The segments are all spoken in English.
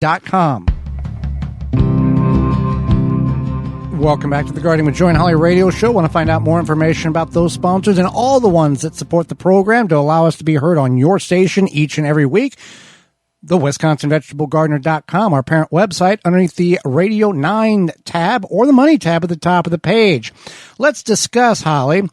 riverrock.com. Welcome back to the Gardening with Joy and Holly radio show. Want to find out more information about those sponsors and all the ones that support the program to allow us to be heard on your station each and every week? The WisconsinVegetableGardener.com, our parent website, underneath the Radio 9 tab or the Money tab at the top of the page. Let's discuss, Holly,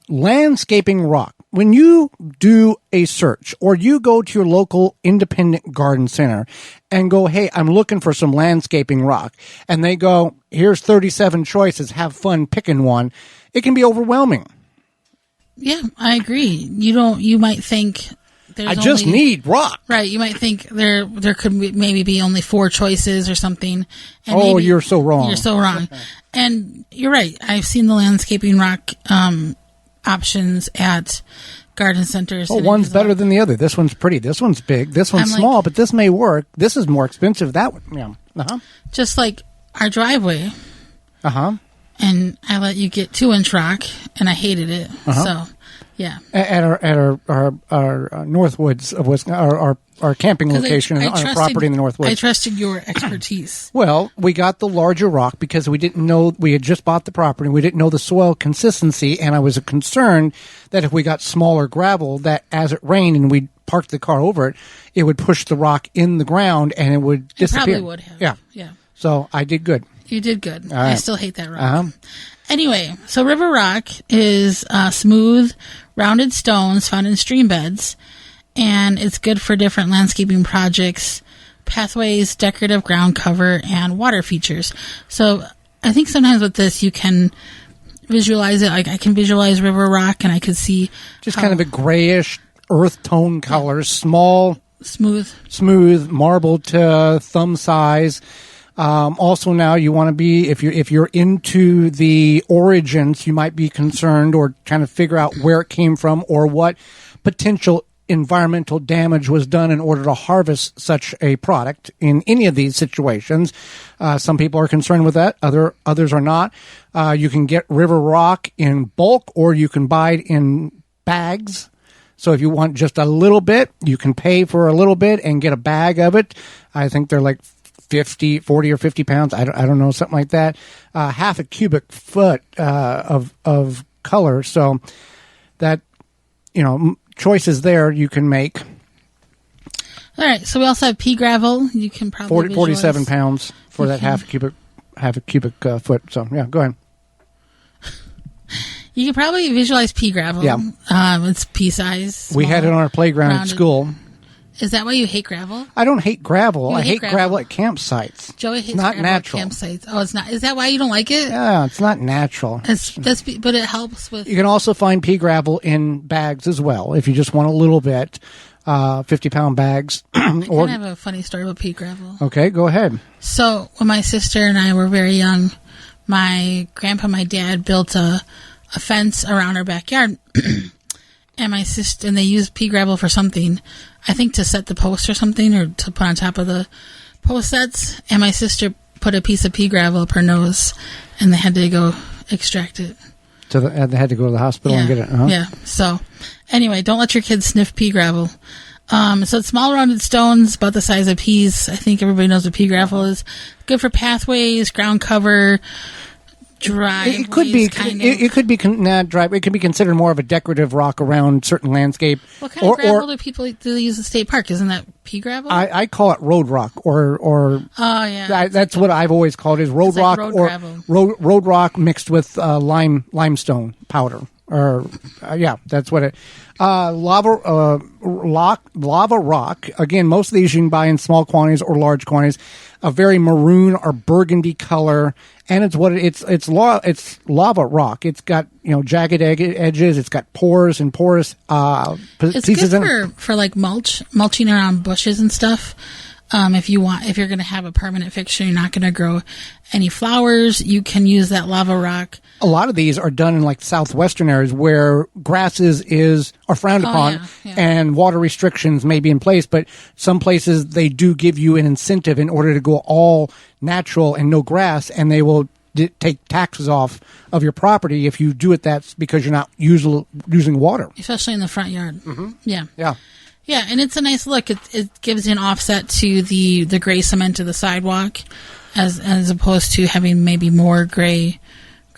landscaping rock. When you do a search or you go to your local independent garden center and go, hey, I'm looking for some landscaping rock, and they go, here's 37 choices, have fun picking one, it can be overwhelming. Yeah, I agree. You might think I just need rock. Right. You might think there could maybe be only 4 choices or something. And you're so wrong. You're so wrong. And you're right. I've seen the landscaping rock options at garden centers. Oh, one's better than the other. This one's pretty. This one's big. This one's small, but this may work. This is more expensive. That one. Yeah. Uh-huh. Just like our driveway. Uh-huh. And I let you get 2-inch rock, and I hated it. Uh-huh. So, yeah. At our Northwoods of Wisconsin, our camping location on our property in the Northwoods. I trusted your expertise. Well, we got the larger rock because we didn't know, we had just bought the property. We didn't know the soil consistency, and I was concerned that if we got smaller gravel, that as it rained and we parked the car over it, it would push the rock in the ground and it would disappear. It probably would have. Yeah. Yeah. So I did good. You did good. Right. I still hate that rock. Anyway, so river rock is smooth, rounded stones found in stream beds, and it's good for different landscaping projects, pathways, decorative ground cover, and water features. So I think sometimes with this you can visualize it. Like I can visualize river rock, and I could see just kind of a grayish earth tone color, small, smooth, marble to thumb size. Also now you want to be, if you're into the origins, you might be concerned or trying to figure out where it came from or what potential environmental damage was done in order to harvest such a product in any of these situations. Some people are concerned with that. Others are not. You can get river rock in bulk or you can buy it in bags. So if you want just a little bit, you can pay for a little bit and get a bag of it. I think they're like 40 or 50 pounds. I don't know, something like that. Half a cubic foot of color. So that, choices there you can make. All right. So we also have pea gravel. You can probably 47 pounds for that half a cubic foot. So yeah, go ahead. You can probably visualize pea gravel. Yeah. It's pea size. We had it on our playground at school. Is that why you hate gravel? I don't hate gravel. I hate gravel at campsites. Joey hates it's not gravel natural. At campsites. Oh, it's not. Is that why you don't like it? Yeah, it's not natural. But it helps with. You can also find pea gravel in bags as well if you just want a little bit. 50-pound bags. I kind of have a funny story about pea gravel. Okay, go ahead. So when my sister and I were very young, my grandpa and my dad built a fence around our backyard. And my sister, and they used pea gravel for something, I think to set the post or something, or to put on top of the post sets. And my sister put a piece of pea gravel up her nose, and they had to go extract it. So they had to go to the hospital and get it. Uh-huh. Yeah. So anyway, don't let your kids sniff pea gravel. So it's small rounded stones, about the size of peas. I think everybody knows what pea gravel is. Good for pathways, ground cover. Dry. It could be. It could be not dry. It could be considered more of a decorative rock around certain landscape. What kind of gravel do people use at state park? Isn't that pea gravel? I call it road rock, or oh yeah, that's what I've always called it, is road rock road rock mixed with limestone powder. Or that's what it. Lava rock. Again, most of these you can buy in small quantities or large quantities. A very maroon or burgundy color, and it's lava rock. It's got jagged edges. It's got pores and porous it's pieces. It's good for like mulching around bushes and stuff. If you're going to have a permanent fixture, you're not going to grow any flowers, you can use that lava rock. A lot of these are done in like southwestern areas where grasses are frowned upon and water restrictions may be in place, but some places they do give you an incentive in order to go all natural and no grass, and they will take taxes off of your property if you do it. That's because you're not using water. Especially in the front yard. Mm-hmm. Yeah. Yeah. Yeah, and it's a nice look. It gives an offset to the gray cement of the sidewalk, as opposed to having maybe more gray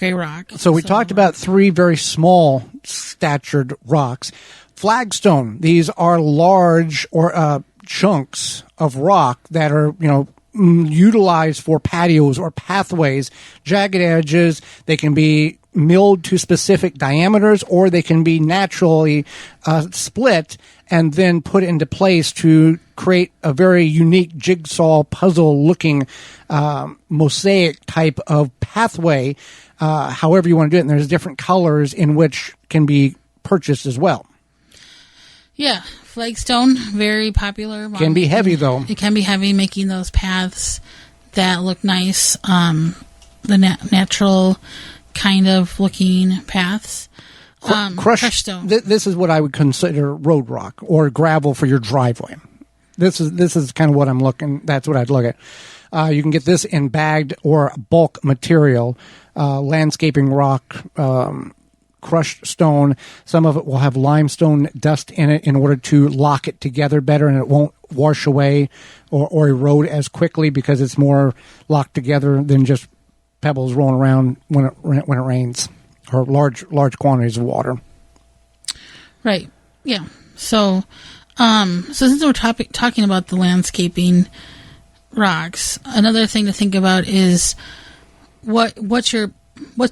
rock. So we talked about 3 very small statured rocks. Flagstone. These are large or chunks of rock that are, utilized for patios or pathways, jagged edges. They can be milled to specific diameters, or they can be naturally split and then put into place to create a very unique jigsaw puzzle looking mosaic type of pathway, however you want to do it. And there's different colors in which can be purchased as well. Yeah, flagstone, very popular. Can be heavy, though. It can be heavy, making those paths that look nice, the natural kind of looking paths. Crushed stone. This is what I would consider road rock or gravel for your driveway. This is kind of what I'm looking. That's what I'd look at. You can get this in bagged or bulk material, landscaping rock, crushed stone. Some of it will have limestone dust in it in order to lock it together better, and it won't wash away or erode as quickly because it's more locked together than just pebbles rolling around when it rains, or large quantities of water. Right. Yeah. So since we're talking about the landscaping rocks, another thing to think about is what's your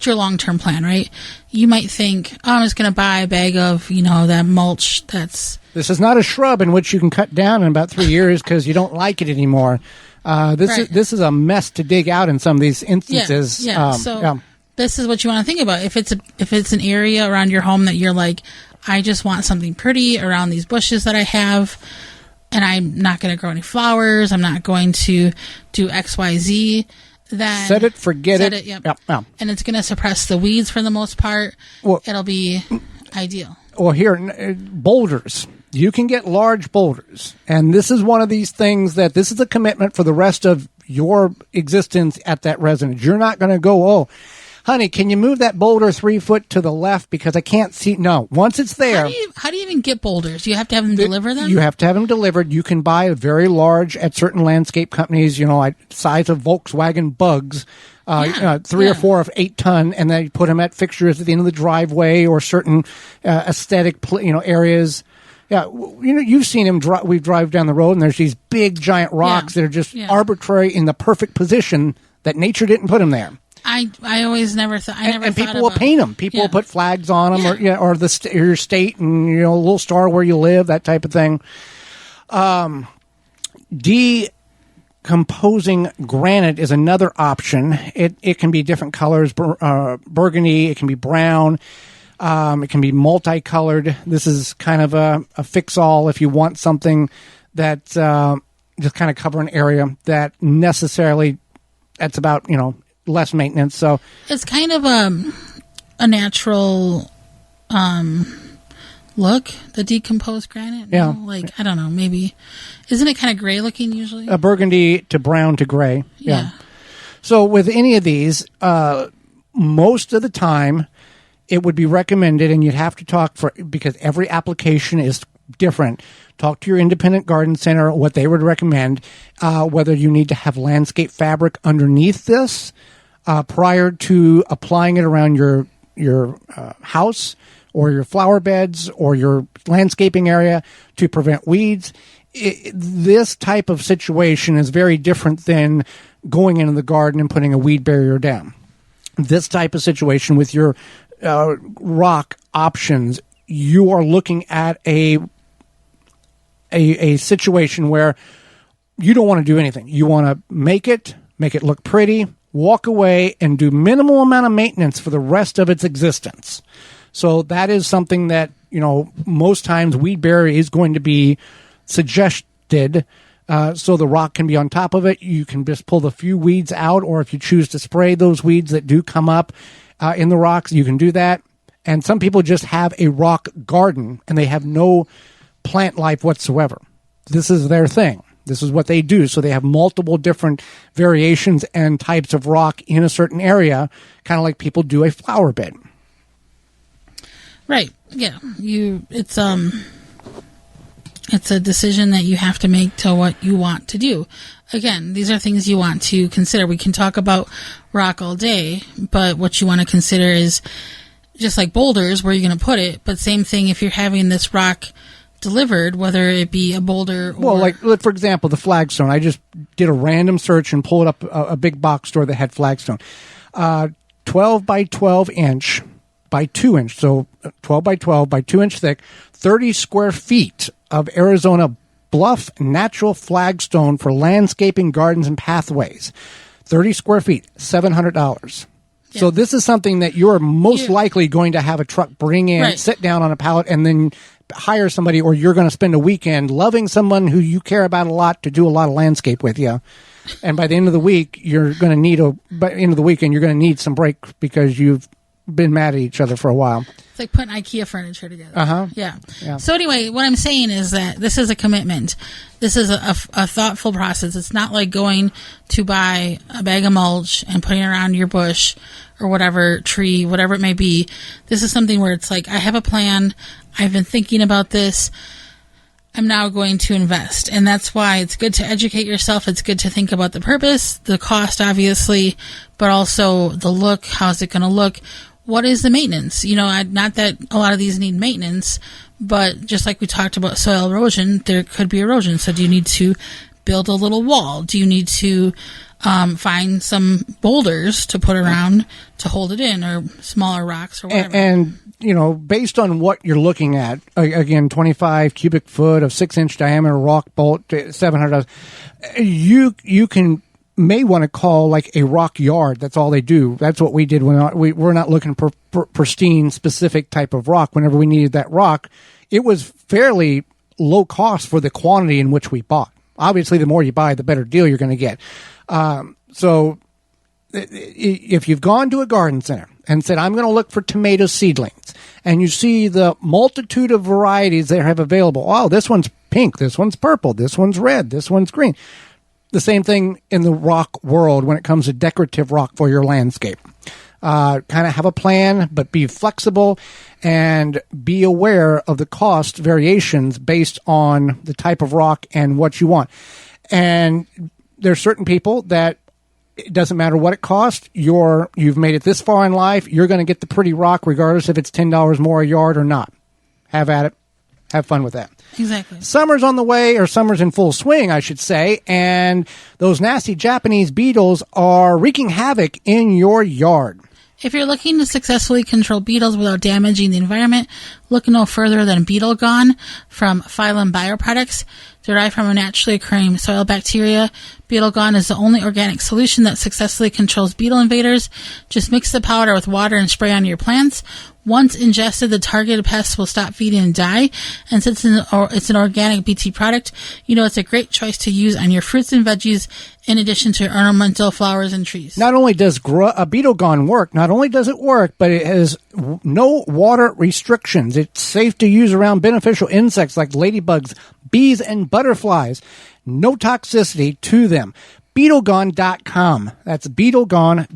long-term plan, right? You might think, I'm just going to buy a bag of, that mulch that's... This is not a shrub in which you can cut down in about 3 years because you don't like it anymore. This is a mess to dig out in some of these instances. Yeah. This is what you want to think about. If it's an area around your home that you're like, I just want something pretty around these bushes that I have, and I'm not going to grow any flowers, I'm not going to do X, Y, Z... Then set it, forget it. Yep. And it's going to suppress the weeds for the most part. Well, it'll be ideal. Well, here, boulders. You can get large boulders. And this is one of these things that this is a commitment for the rest of your existence at that residence. You're not going to go, oh, honey, can you move that boulder 3 foot to the left because I can't see? No. Once it's there. How do you even get boulders? Do you have to have them deliver them? You have to have them delivered. You can buy a very large at certain landscape companies, size of Volkswagen Bugs, 3 or 4 of 8 ton, and then you put them at fixtures at the end of the driveway or certain aesthetic, areas. Yeah, you've seen them. We drive down the road, and there's these big, giant rocks that are just arbitrary in the perfect position that nature didn't put them there. I always never thought. And people will paint them. People will put flags on them, or your state and a little star where you live, that type of thing. Decomposing granite is another option. It can be different colors, burgundy. It can be brown. It can be multicolored. This is kind of a fix-all if you want something that just kind of cover an area that necessarily that's about less maintenance. So it's kind of a natural look, the decomposed granite. Yeah. I don't know, maybe isn't it kind of gray looking usually? A burgundy to brown to gray. Yeah. So with any of these, most of the time it would be recommended, and you'd have to because every application is different. Talk to your independent garden center what they would recommend, whether you need to have landscape fabric underneath this prior to applying it around your house or your flower beds or your landscaping area to prevent weeds. This type of situation is very different than going into the garden and putting a weed barrier down. This type of situation with your rock options, you are looking at a situation where you don't want to do anything. You want to make it look pretty, walk away, and do minimal amount of maintenance for the rest of its existence. So that is something that, most times weed barrier is going to be suggested so the rock can be on top of it. You can just pull the few weeds out, or if you choose to spray those weeds that do come up in the rocks, you can do that. And some people just have a rock garden and they have no plant life whatsoever. This is their thing. This is what they do. So they have multiple different variations and types of rock in a certain area, kind of like people do a flower bed. Right. Yeah. It's It's a decision that you have to make to what you want to do. Again, these are things you want to consider. We can talk about rock all day, but what you want to consider is just like boulders, where you're going to put it. But same thing if you're having this rock delivered, whether it be a boulder or... Well, like, for example, the flagstone. I just did a random search and pulled up a big box store that had flagstone. 12 by 12 inch by 2 inch. So 12 by 12 by 2 inch thick, 30 square feet of Arizona bluff natural flagstone for landscaping, gardens, and pathways. 30 square feet, $700. Yeah. So this is something that you're most likely going to have a truck bring in, sit down on a pallet, and then hire somebody, or you're going to spend a weekend loving someone who you care about a lot to do a lot of landscape with you. And by the end of the week, you're going to need by the end of the weekend, you're going to need some break because you've been mad at each other for a while. It's like putting IKEA furniture together. Yeah. So anyway, what I'm saying is that this is a commitment. This is a thoughtful process. It's not like going to buy a bag of mulch and putting it around your bush or whatever tree, whatever it may be. This is something where it's like, I have a plan. I've been thinking about this. I'm now going to invest. And that's why it's good to educate yourself. It's good to think about the purpose, the cost, obviously, but also the look. How's it going to look? What is the maintenance? Not that a lot of these need maintenance, but just like we talked about soil erosion, there could be erosion. So do you need to build a little wall? Do you need to find some boulders to put around to hold it in, or smaller rocks or whatever? And based on what you're looking at, again, 25 cubic foot of 6-inch diameter rock bolt, $700, you may want to call like a rock yard. That's all they do. That's what we did when we're not looking for pristine specific type of rock. Whenever we needed that rock, it was fairly low cost for the quantity in which we bought. Obviously, the more you buy, the better deal you're going to get. So if you've gone to a garden center and said, I'm going to look for tomato seedlings, and you see the multitude of varieties they have available. Oh, this one's pink. This one's purple. This one's red. This one's green. The same thing in the rock world when it comes to decorative rock for your landscape. Kind of have a plan, but be flexible and be aware of the cost variations based on the type of rock and what you want. And there's certain people that it doesn't matter what it costs. You've made it this far in life. You're going to get the pretty rock regardless if it's $10 more a yard or not. Have at it. Have fun with that. Exactly. Summer's on the way, or summer's in full swing, I should say, and those nasty Japanese beetles are wreaking havoc in your yard. If you're looking to successfully control beetles without damaging the environment, look no further than Beetle Gone from Phylum Bioproducts. Derived from a naturally occurring soil bacteria, Beetle Gone is the only organic solution that successfully controls beetle invaders. Just mix the powder with water and spray on your plants. Once ingested, the targeted pests will stop feeding and die. And since it's an organic BT product, it's a great choice to use on your fruits and veggies in addition to ornamental flowers and trees. Not only does Beetle Gone work, not only does it work, but it has no water restrictions. It's safe to use around beneficial insects like ladybugs, bees, and butterflies. No toxicity to them. BeetleGone.com. That's BeetleGone.com.